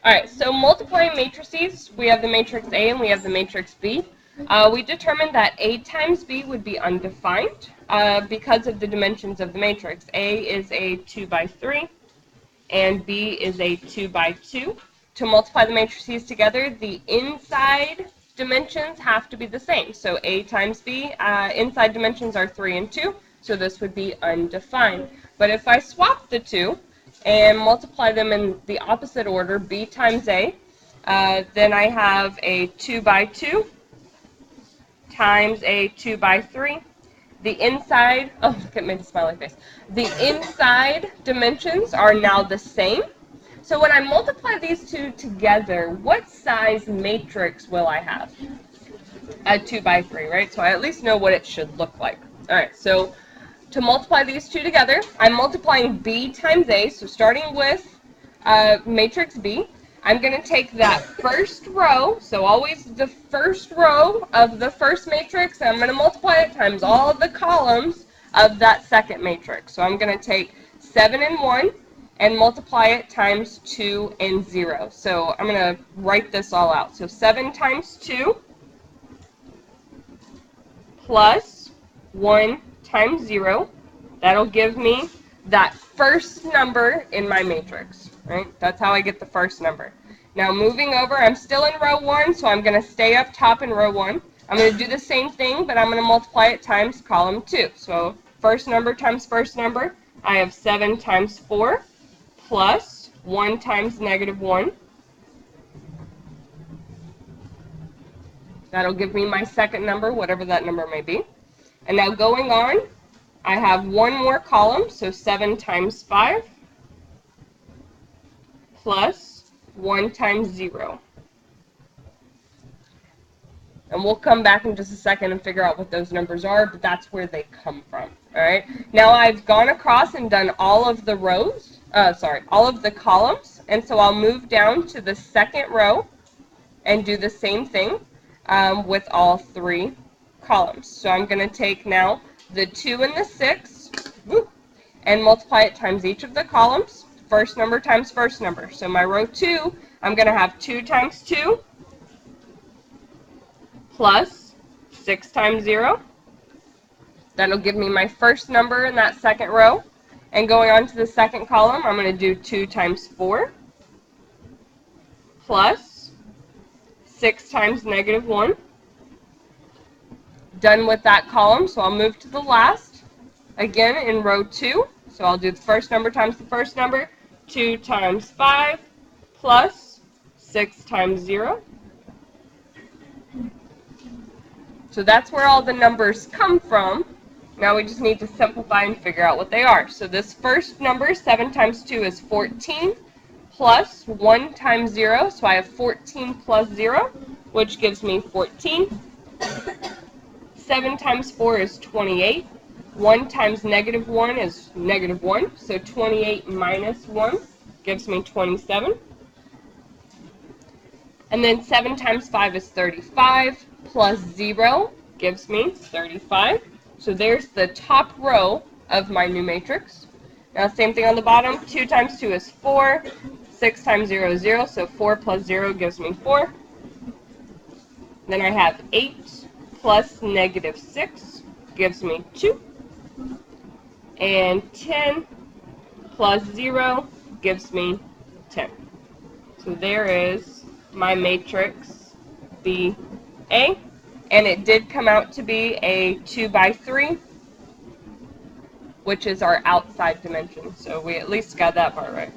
Alright, so multiplying matrices, we have the matrix A and we have the matrix B. We determined that A times B would be undefined because of the dimensions of the matrix. A is a 2 by 3 and B is a 2 by 2. To multiply the matrices together, the inside dimensions have to be the same. So A times B, inside dimensions are 3 and 2, so this would be undefined. But if I swap the two and multiply them in the opposite order, B times A, then I have a 2 by 2 times a 2 by 3. The inside, oh, look at my smiley face. The inside dimensions are now the same. So when I multiply these two together, what size matrix will I have? A 2 by 3, right? So I at least know what it should look like. All right, so to multiply these two together, I'm multiplying B times A. So starting with matrix B, I'm going to take that first row, so always the first row of the first matrix, and I'm going to multiply it times all of the columns of that second matrix. So I'm going to take 7 and 1 and multiply it times 2 and 0. So I'm going to write this all out. So 7 times 2 plus 1 times 0. That'll give me that first number in my matrix, right? That's how I get the first number. Now moving over, I'm still in row 1, so I'm going to stay up top in row 1. I'm going to do the same thing, but I'm going to multiply it times column 2. So first number times first number, I have 7 times 4 plus 1 times negative 1. That'll give me my second number, whatever that number may be. And now going on, I have one more column, so 7 times 5 plus 1 times 0. And we'll come back in just a second and figure out what those numbers are, but that's where they come from. All right. Now I've gone across and done all of the rows, all of the columns, and so I'll move down to the second row and do the same thing with all 3 columns. So I'm going to take now the 2 and the 6 and multiply it times each of the columns. First number times first number. So my row 2, I'm going to have 2 times 2 plus 6 times 0. That'll give me my first number in that second row. And going on to the second column, I'm going to do 2 times 4 plus 6 times negative 1. Done with that column, so I'll move to the last, again in row 2. So I'll do the first number times the first number, 2 times 5 plus 6 times 0. So that's where all the numbers come from. Now we just need to simplify and figure out what they are. So this first number, 7 times 2 is 14 plus 1 times 0. So I have 14 plus 0, which gives me 14. 7 times 4 is 28. 1 times negative 1 is negative 1. So 28 minus 1 gives me 27. And then 7 times 5 is 35. Plus 0 gives me 35. So there's the top row of my new matrix. Now same thing on the bottom. 2 times 2 is 4. 6 times 0 is 0. So 4 plus 0 gives me 4. Then I have 8 plus negative 6 gives me 2. And 10 plus 0 gives me 10. So there is my matrix BA. And it did come out to be a 2 by 3, which is our outside dimension. So we at least got that part right.